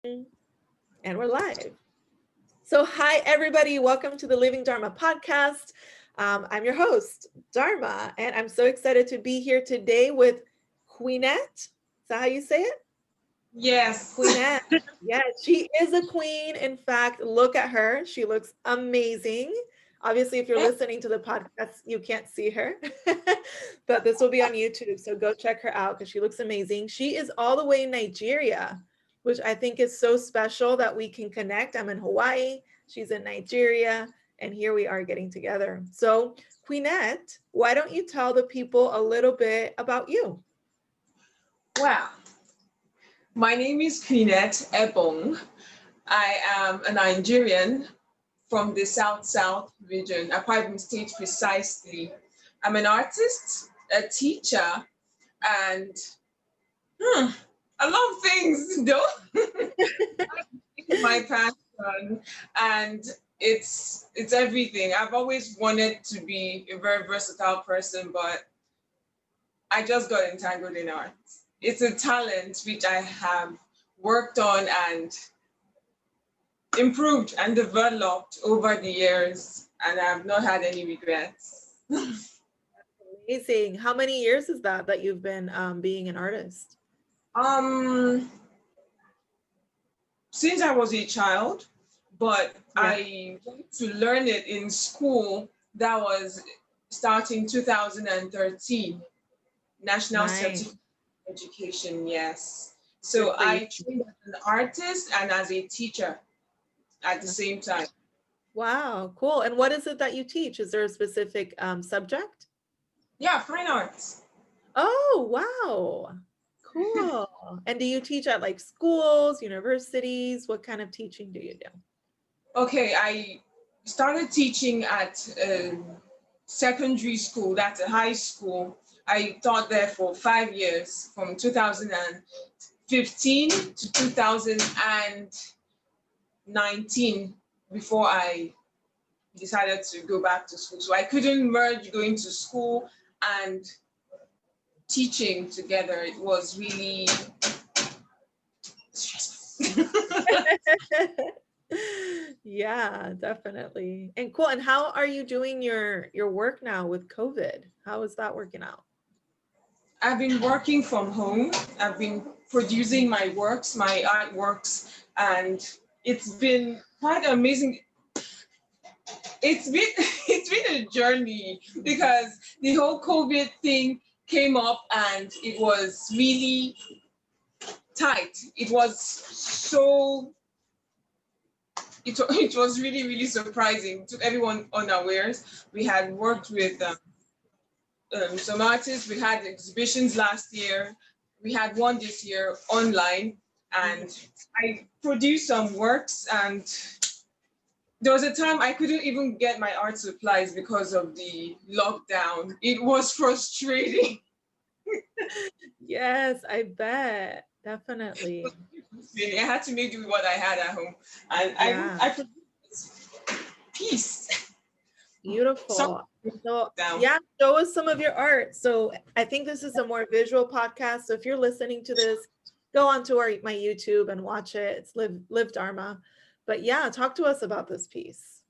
And we're live. So, hi, everybody. Welcome to the Living Dharma podcast. I'm your host, Dharma, and I'm so excited to be here today with Queenette. Is that how you say it? Yes. Queenette. Yeah, she is a queen. In fact, look at her. She looks amazing. Obviously, if you're listening to the podcast, you can't see her, but this will be on YouTube. So go check her out because she looks amazing. She is all the way in Nigeria, which I think is so special that we can connect. I'm in Hawaii, she's in Nigeria, and here we are getting together. So, Queenette, why don't you tell the people a little bit about you? Wow. My name is Quenette Ebong. I am a Nigerian from the South region, Akwa Ibom State precisely. I'm an artist, a teacher, and a lot of things, though. My passion, and it's everything. I've always wanted to be a very versatile person, but I just got entangled in art. It's a talent which I have worked on and improved and developed over the years, and I've not had any regrets. Amazing. How many years is that you've been being an artist? um, since I was a child, but Yeah. I went to learn it in school. That was starting 2013, National Nice. Certificate Education, yes. Good So for you. I trained as an artist and as a teacher at the same time. Wow, cool. And what is it that you teach? Is there a specific subject? Yeah, fine arts. Oh, wow. Cool. And do you teach at like schools, universities? What kind of teaching do you do? Okay, I started teaching at secondary school, that's a high school. I taught there for 5 years, from 2015 to 2019, before I decided to go back to school. So I couldn't merge going to school and teaching together. It was really stressful. Yeah, definitely. And cool. And how are you doing your work now with COVID? How is that working out? I've been working from home. I've been producing my works, my artworks, and it's been quite amazing. It's been it's been a journey because the whole COVID thing came up and it was really tight. It was really, really surprising to everyone unawares. We had worked with some artists. We had exhibitions last year. We had one this year online, and I produced some works. And there was a time I couldn't even get my art supplies because of the lockdown. It was frustrating. Yes, I bet. Definitely. I had to make do with what I had at home, and Yeah. I produced peace. Some Beautiful. So, down. yeah, show us some of your art. So, I think this is a more visual podcast. So, if you're listening to this, go onto my YouTube and watch it. It's Live Dharma. But yeah, talk to us about this piece.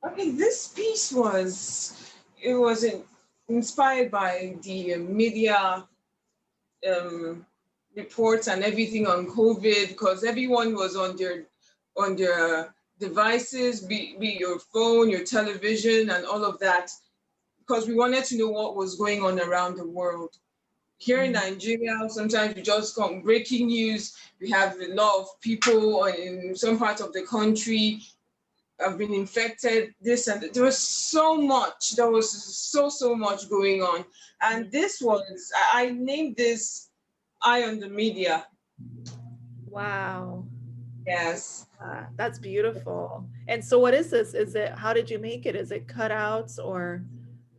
Okay, this piece was inspired by the media um, reports and everything on COVID, because everyone was on their devices, be your phone, your television, and all of that, because we wanted to know what was going on around the world. Here in Mhm. Nigeria, sometimes we just come breaking news. We have a lot of people in some parts of the country have been infected, this and that. There was so much. There was so much going on. And this was, I named this Eye on the Media. Wow. Yes. That's beautiful. And so, what is this? How did you make it? Is it cutouts or?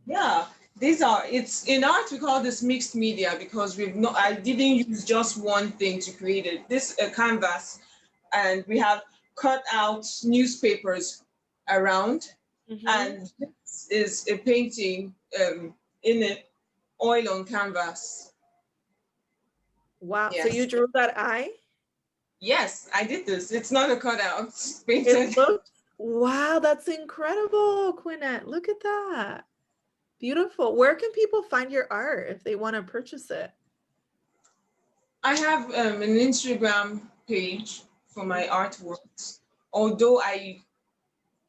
Yeah. It's in art, we call this mixed media because I didn't use just one thing to create it. This a canvas, and we have cut out newspapers around, Mhm. and this is a painting in it, oil on canvas. Wow. So, you Yes. drew that eye? Yes, I did this. It's not a cutout. It's It painted. looks, wow, that's incredible, Quinette. Look at that. Beautiful. Where can people find your art if they want to purchase it? I have an Instagram page for my artworks. Although I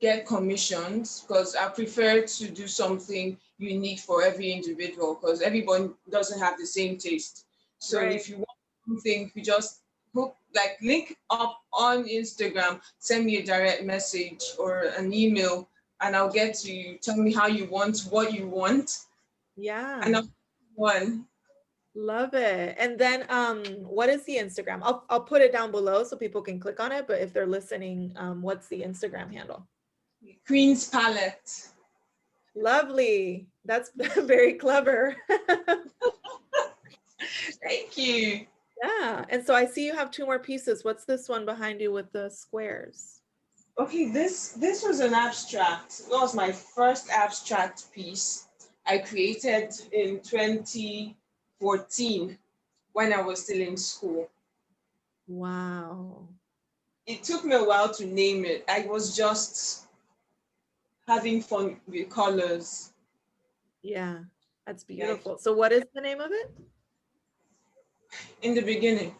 get commissions, because I prefer to do something unique for every individual, because everyone doesn't have the same taste. So Right. if you want something, you just hook, like, link up on Instagram, send me a direct message or an email, and I'll get to you. Tell me how you want, what you want, and Yeah. I'll one. Love it. And then what is the Instagram? I'll put it down below so people can click on it, but if they're listening, what's the Instagram handle? Queen's Palette. Lovely. That's very clever. Thank you. Yeah. And so I see you have two more pieces. What's this one behind you with the squares? Okay, this was an abstract. It was my first abstract piece I created in 2014 when I was still in school. Wow. It took me a while to name it. I was just having fun with colors. Yeah. That's Like, beautiful. So what is the name of it? in the beginning.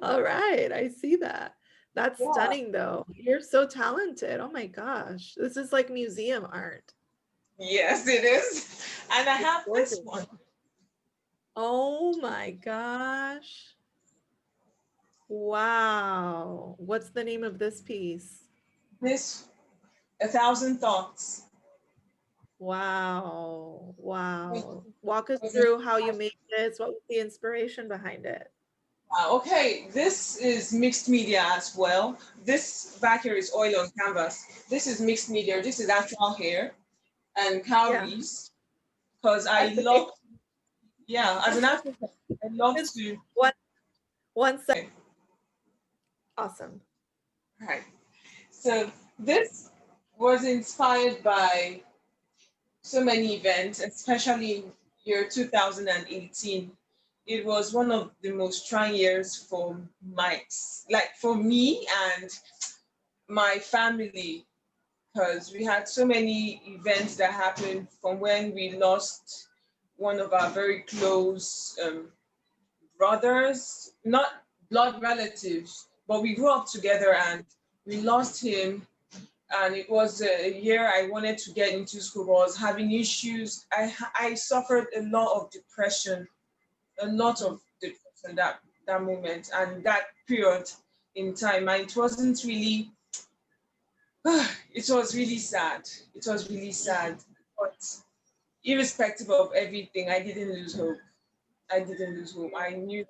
All right. I see that. That's Yeah. stunning though. You're so talented. Oh my gosh. This is like museum art. Yes, it is. And I It's have this gorgeous. one. Oh my gosh. Wow. What's the name of this piece? This, A Thousand Thoughts. Wow. Was- Wow. Walk us was in- through how you made this. What was the inspiration behind it? Okay, this is mixed media as well. This back here is oil on canvas. This is mixed media. This is actual hair and Yeah. cowries. Because I Okay. love, yeah, as an African, I love Just to. one second. Okay, Awesome. right. So this was inspired by so many events, especially year 2018. It was one of the most trying years for like for me and my family, because we had so many events that happened from when we lost one of our very close brothers, not blood relatives, but we grew up together and we lost him. And it was a year I wanted to get into school, but I was having issues. I suffered a lot of depression, a lot Mhm. of depression that moment and that period in time. And it wasn't really, it was really sad. It was really sad. But irrespective of everything, I didn't lose hope. I didn't lose hope. I knew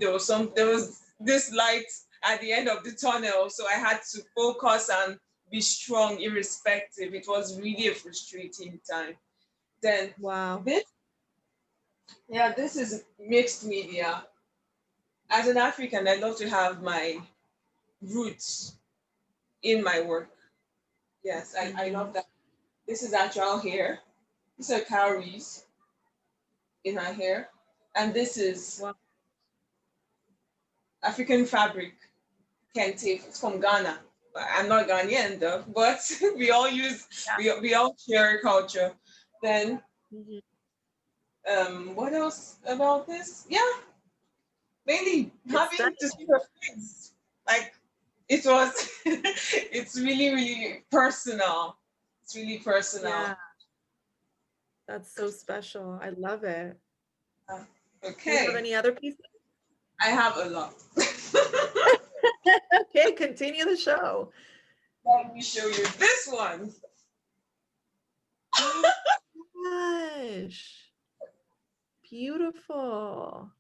there was this light at the end of the tunnel. So I had to focus and be strong irrespective. It was really a frustrating time. Then Wow. this, yeah, this is mixed media. As an African, I love to have my roots in my work. Yes, I Mhm. love that. This is actual hair. These are cowries in her hair. And this is Wow. African fabric, kente. It's from Ghana. I'm not Ghanaian though, but we all use Yeah. we all share culture. Then Mhm. what else about this? Yeah, mainly It's having to stunning. see her face. Like it was it's really, really personal. It's really personal. Yeah. That's so special. I love it. Uh, Do you have Okay. any other pieces? I have a lot. Okay, continue the show. Let me show you this one. Oh my gosh. Beautiful.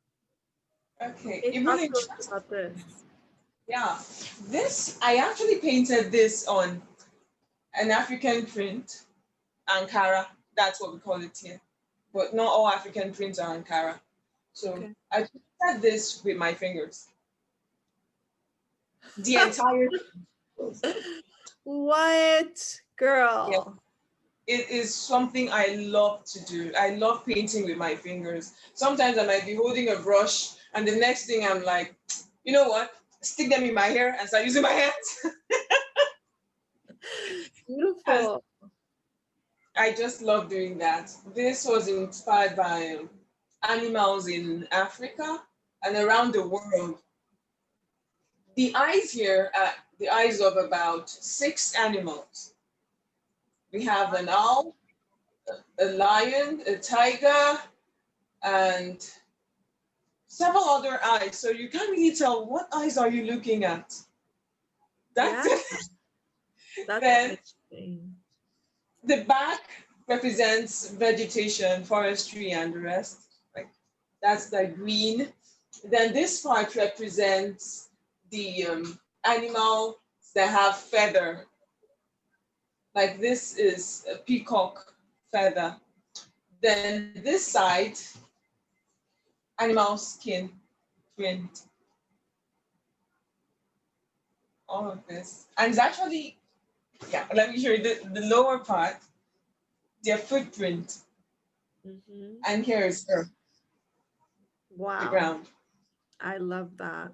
Okay, Okay, it talk really to us interesting. about this. Yeah, this I actually painted this on an African print, Ankara. That's what we call it here. But not all African prints are Ankara. So Okay. I painted this with my fingers. The entire thing. What Yeah, girl? it is something I love to do. I love painting with my fingers. Sometimes I might be holding a brush, and the next thing I'm like, you know what? Stick them in my hair and start using my hands. Beautiful. I just love doing that. This was inspired by animals in Africa and around the world. The eyes here are the eyes of about 6 animals. We have an owl, a lion, a tiger, and several other eyes. So you can't really tell what eyes are you looking at. That's Yeah, it. that's Then interesting. the back represents vegetation, forestry, and the rest. Like that's the green. Then this part represents the animals that have feather. Like this is a peacock feather. Then this side, animal skin print. All of this. And it's actually, yeah, let me show you the lower part, their footprint. Mm-hmm. And here is her, the Wow, ground. I love that.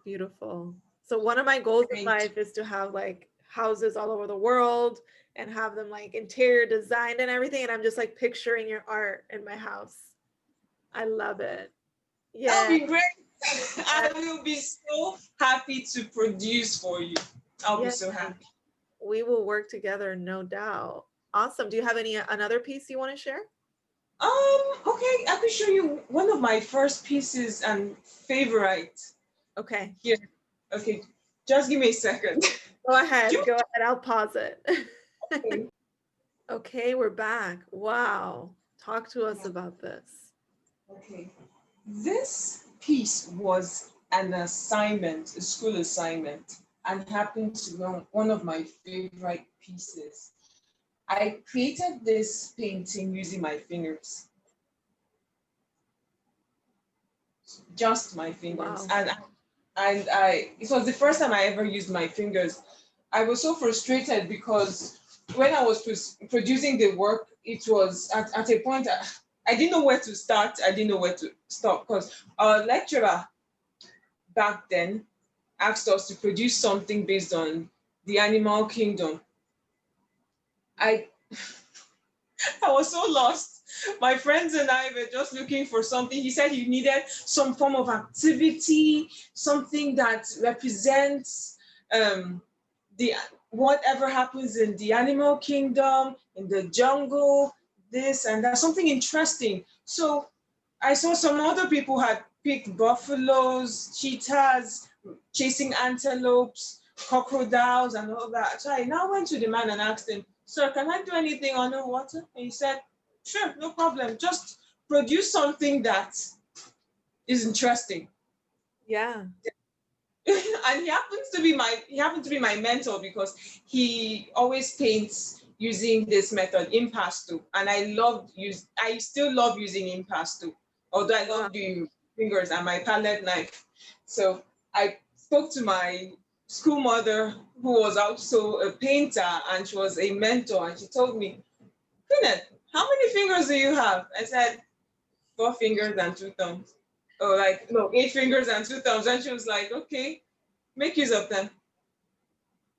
Beautiful. So one of my goals in Thank life is to have like houses all over the world and have them like interior designed and everything. And I'm just like picturing your art in my house. I love it. That Yeah. would be great. I will be so happy to produce for you. I'll be Yeah. so happy. We will work together, no doubt. Awesome. Do you have any another piece you want to share? Okay, I could show you one of my first pieces and favorite Okay. here. Okay, just give me a second. Go ahead. Do Go ahead. I'll pause it. you- Okay, we're back. Wow. Talk to us about this. Okay, this piece was an assignment, a school assignment, and happened to be one of my favorite pieces. I created this painting using my fingers, just my fingers, Wow. and it was the first time I ever used my fingers. I was so frustrated because when I was producing the work, it was at a point I didn't know where to start. I didn't know where to stop because our lecturer back then asked us to produce something based on the animal kingdom. I I was so lost. My friends and I were just looking for something. He said he needed some form of activity, something that represents the whatever happens in the animal kingdom, in the jungle, this and that, something interesting. So I saw some other people had picked buffaloes, cheetahs, chasing antelopes, crocodiles, and all that. So I now went to the man and asked him, "Sir, can I do anything underwater?" And he said, "Sure, no problem. Just produce something that is interesting." Yeah. And he happened to be my mentor because he always paints using this method, impasto. And I still love using impasto, although I Wow. love doing fingers and my palette knife. So I spoke to my school mother, who was also a painter, and she was a mentor, and she told me, "Queenette, how many fingers do you have?" I said, "4 fingers and 2 thumbs." Oh, like, no, 8 fingers and 2 thumbs. And she was like, "Okay, make use of them."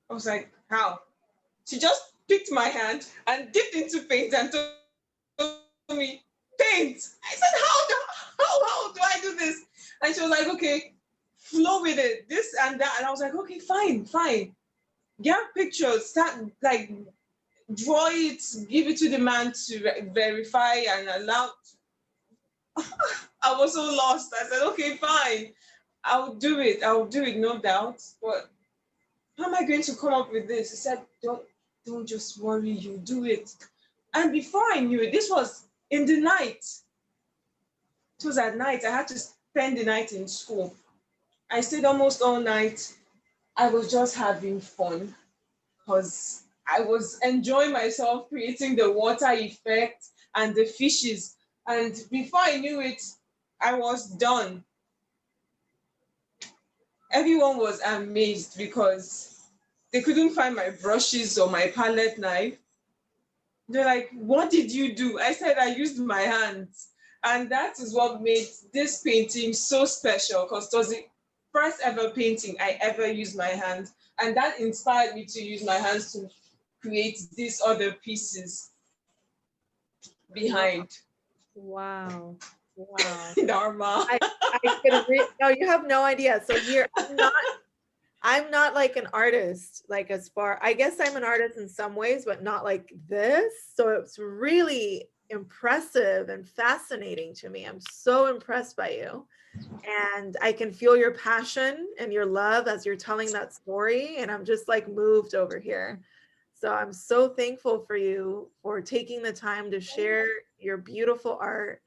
I was like, "How?" She just picked my hand and dipped into paint and told me, "Paint." I said, how do I do this?" And she was like, "Okay, flow with it, this and that." And I was like, "Okay, fine. Get pictures, start like draw it, give it to the man to verify and allow. I was so lost. I said, "Okay, fine. I'll do it, no doubt. But how am I going to come up with this?" He said, "Don't just worry, you do it." And before I knew it, this was in the night. It was at night. I had to spend the night in school. I stayed almost all night. I was just having fun because I was enjoying myself creating the water effect and the fishes. And before I knew it, I was done. Everyone was amazed because they couldn't find my brushes or my palette knife. They're like, what did you do? I said I used my hands. And that is what made this painting so special, because it was the first ever painting I ever used my hands. And that inspired me to use my hands to create these other pieces Wow. behind. Wow. Wow. Dharma. I could no, you have no idea. So here, I'm not like an artist, like as far, I guess I'm an artist in some ways, but not like this. So it's really impressive and fascinating to me. I'm so impressed by you. And I can feel your passion and your love as you're telling that story. And I'm just like moved over here. So I'm so thankful for you for taking the time to share your beautiful art.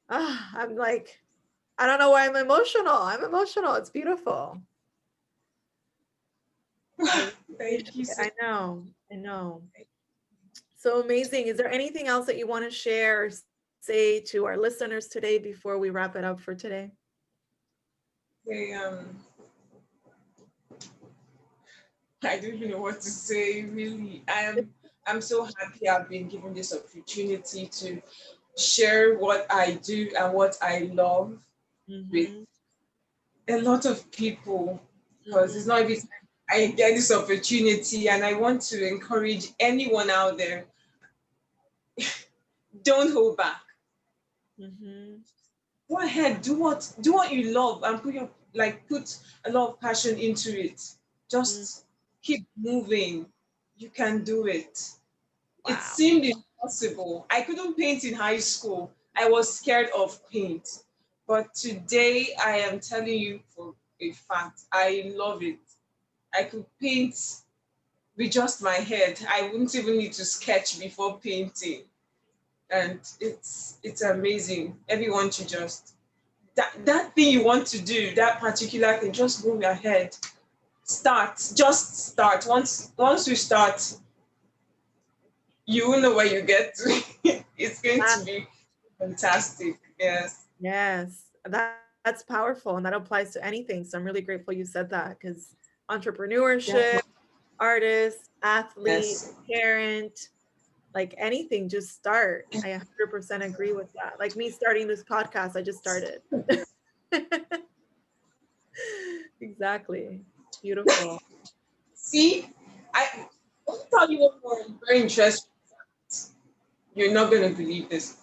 Ah, I'm like, I don't know why I'm emotional. I'm emotional. It's beautiful. I Thank you so I know. I know. So amazing. Is there anything else that you want to share or say to our listeners today before we wrap it up for today? much. I don't even know what to say, really. I'm so happy I've been given this opportunity to share what I do and what I love with Mm-hmm. a lot of people, because Mm-hmm. it's not every time I get this opportunity, and I want to encourage anyone out there, don't hold back. Mm-hmm. Go ahead, do what you love, and put a lot of passion into it. Mm. Just keep moving. You can do it. It Wow. seemed impossible. I couldn't paint in high school. I was scared of paint. But today, I am telling you for a fact, I love it. I could paint with just my head. I wouldn't even need to sketch before painting. And it's amazing. Everyone should just that thing you want to do, that particular thing, just go ahead. Start. Just start. Once you start, you will know where you get to. It's going Ah, to be fantastic. Yes. yes. That's powerful and that applies to anything. So I'm really grateful you said that because entrepreneurship, Definitely. artist, athlete, Yes. parent, like anything, just start. I 100% agree with that. Like me starting this podcast, I just started. Exactly. Beautiful. See, I want to tell you one more very interesting. You're not going to believe this.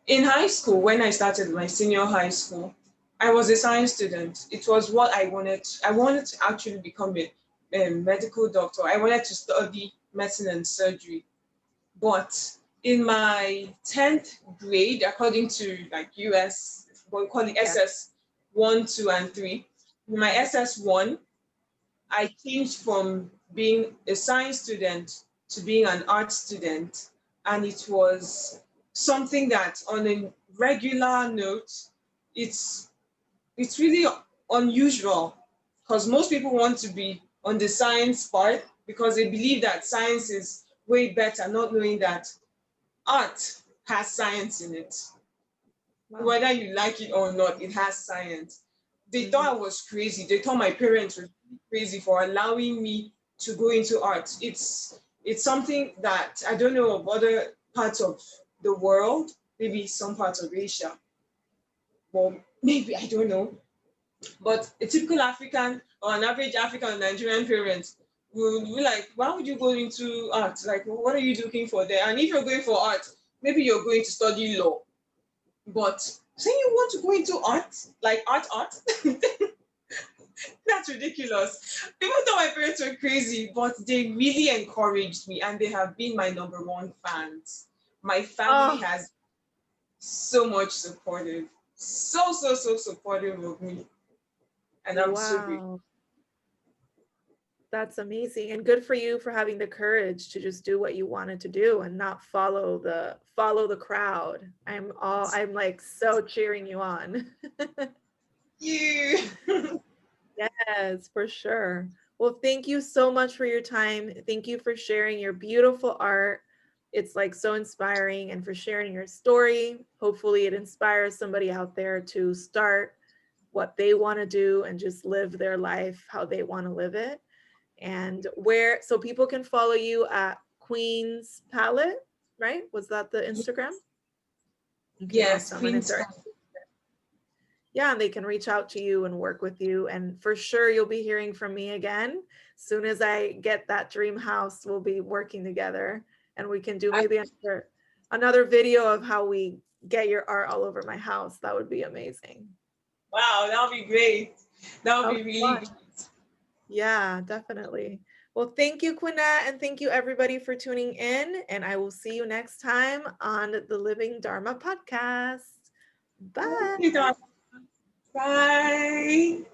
In high school, when I started my senior high school, I was a science student. It was what I wanted. I wanted to actually become a medical doctor. I wanted to study medicine and surgery. But in my 10th grade, according to like US, what we call the Yeah. SS 1, 2, and 3, in my SS1, I changed from being a science student to being an art student. And it was something that, on a regular note, it's it's really unusual, because most people want to be on the science part because they believe that science is way better, not knowing that art has science in it. Wow. Whether you like it or not, it has science. They Mhm. thought I was crazy. They thought my parents were crazy for allowing me to go into art. It's something that I don't know of other parts of the world, maybe some parts of Asia, or maybe I don't know. But a typical African or an average African or Nigerian parent will be like, why would you go into art? Like, what are you looking for there? And if you're going for art, maybe you're going to study law. But saying you want to go into art, like art, that's ridiculous. Even though my parents were crazy, but they really encouraged me, and they have been my number one fans. My family Oh, has so much supportive, so supportive of me. And I'm so grateful. wow. That's amazing. And good for you for having the courage to just do what you wanted to do and not follow the crowd. I'm like so cheering you on. You. Yes, for sure. Well, thank you so much for your time. Thank you for sharing your beautiful art. It's like so inspiring and for sharing your story. Hopefully, it inspires somebody out there to start what they want to do and just live their life how they want to live it. And where, so people can follow you at Queen's Palette. right? Was that the Instagram? Okay, Yes, awesome. And Queen if they're, yeah, and they can reach out to you and work with you. And for sure, you'll be hearing from me again. Soon as I get that dream house, we'll be working together, and we can do maybe another video of how we get your art all over my house. That would be amazing. Wow, that would be great. That would be really Fun. good. Yeah, definitely. Well, thank you, Quenette, and thank you everybody for tuning in. And I will see you next time on the Living Dharma podcast. Bye. Bye.